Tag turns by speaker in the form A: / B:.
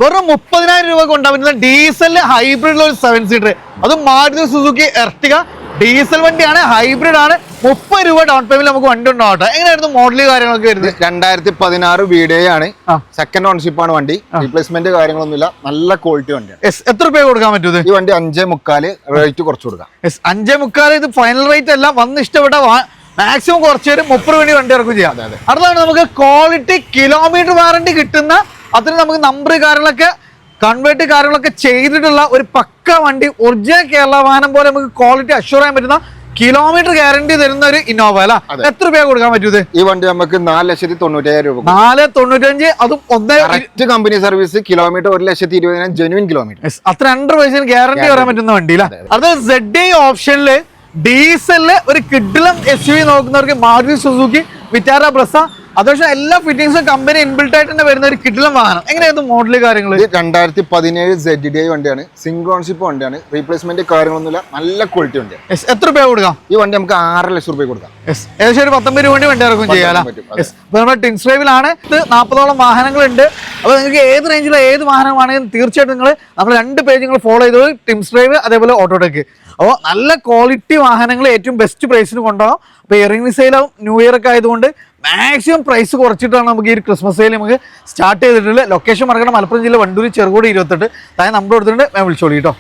A: വെറും 30,000 രൂപ കൊണ്ടാ പറ്റുന്ന ഡീസൽ ഹൈബ്രിഡിലുള്ള ഒരു 7 സീറ്റർ. അതും മാരുതി സുസുക്കി എർട്ടിക ഡീസൽ വണ്ടിയാണ്, ഹൈബ്രിഡ് ആണ്. 30 രൂപ ഡൗൺ പേയ്മെന്റ് നമുക്ക് വണ്ടി ഉണ്ടാവട്ടെ. എങ്ങനെയായിരുന്നു മോഡല് കാര്യങ്ങളൊക്കെ വരുന്നത്?
B: 2016 VDI ആണ്, സെക്കൻഡ് ഓൺഷിപ്പ് ആണ് വണ്ടി. റീപ്ലേസ്മെന്റ് കാര്യങ്ങളൊന്നുമില്ല, നല്ല ക്വാളിറ്റി വണ്ടിയാണ്.
A: എത്ര രൂപ കൊടുക്കാൻ പറ്റും
B: ഈ വണ്ടി 5.25 റേറ്റ് കുറച്ച് കൊടുക്കാം.
A: 5.25. ഇത് ഫൈനൽ റേറ്റ് അല്ല, വന്ന് ഇഷ്ടപ്പെട്ട മാക്സിമം കുറച്ച് ഒരു 30 രൂപ വണ്ടി ഇറക്കും ചെയ്യാം. അടുത്താണ് നമുക്ക് ക്വാളിറ്റി കിലോമീറ്റർ വാറണ്ടി കിട്ടുന്ന, അതിന് നമുക്ക് നമ്പർ കാര്യങ്ങളൊക്കെ കൺവേർട്ട് കാര്യങ്ങളൊക്കെ ചെയ്തിട്ടുള്ള ഒരു പക്ക വണ്ടി, ഒറിജിനൽ കേരള വാഹനം പോലെ നമുക്ക് ക്വാളിറ്റി അഷ്യൂർ ചെയ്യാൻ പറ്റുന്ന കിലോമീറ്റർ ഗ്യാരണ്ടി തരുന്ന ഒരു ഇന്നോവ അല്ല. എത്ര രൂപ കൊടുക്കാൻ പറ്റൂ?
B: ഈ വണ്ടി നമുക്ക് 4,95,000 രൂപ.
A: 4,95,000. അതും
B: company service, kilometre 1,20,000 genuine kilometre.
A: അത്ര 100% ഗ്യാരണ്ടി വരാൻ പറ്റുന്ന വണ്ടിയില്ല. അത് ZI ഓപ്ഷനില് ഡീസലില് ഒരു കിഡിലം SUV നോക്കുന്നവർക്ക് മാരുതി സുസുക്കി വിറ്റാര ബ്രസ, അതുപക്ഷെ എല്ലാ ഫിറ്റിംഗ്സും കമ്പനി ഇൻബിൽട്ട് ആയിട്ട് തന്നെ വരുന്ന ഒരു കിഡിലം വാഹനം. എങ്ങനെയായിരുന്നു മോഡല് കാര്യങ്ങൾ?
B: 2017 ZDI വണ്ടിയാണ്, സിംഗിൾ ഓൺഷിപ്പ് വണ്ടിയാണ്, റീപ്ലേസ്മെന്റ് കാര്യങ്ങളൊന്നുമില്ല, നല്ല ക്വാളിറ്റി വണ്ടിയാണ്.
A: എത്ര രൂപ കൊടുക്കാം?
B: ഈ വണ്ടി നമുക്ക് 6 ലക്ഷം രൂപ കൊടുക്കാം.
A: ഏകദേശം ഒരു 19 രൂപ വണ്ടി ഇറക്കും ചെയ്യാം. ടിൻസ് ഡ്രൈവിലാണ്. 40ഓളം വാഹനങ്ങളുണ്ട്. അപ്പോൾ നിങ്ങൾക്ക് ഏത് റേഞ്ചിലുള്ള ഏത് വാഹനമാണെങ്കിലും തീർച്ചയായിട്ടും നമ്മൾ 2 പേജ് നിങ്ങൾ ഫോളോ ചെയ്തത്, ടിൻസ് ഡ്രൈവ് അതേപോലെ ഓട്ടോടെക്. അപ്പോൾ നല്ല ക്വാളിറ്റി വാഹനങ്ങൾ ഏറ്റവും ബെസ്റ്റ് പ്രൈസിന് കൊണ്ടുപോകാം. അപ്പോൾ ഇയറിംഗ് സെയിലും ന്യൂ ഇയർ ഒക്കെ ആയതുകൊണ്ട് മാക്സിമം പ്രൈസ് കുറച്ചിട്ടാണ് നമുക്ക് ഈ ഒരു ക്രിസ്മസ് സെയിൽ നമുക്ക് സ്റ്റാർട്ട് ചെയ്തിട്ടുള്ളത്. ലൊക്കേഷൻ മറക്കണം, മലപ്പുറം ജില്ല വണ്ടൂർ ചെറുകോട് 28. താഴെ നമ്പർ കൊടുത്തിട്ടുണ്ട്, ഞാൻ വിളിച്ചോളൂ കേട്ടോ.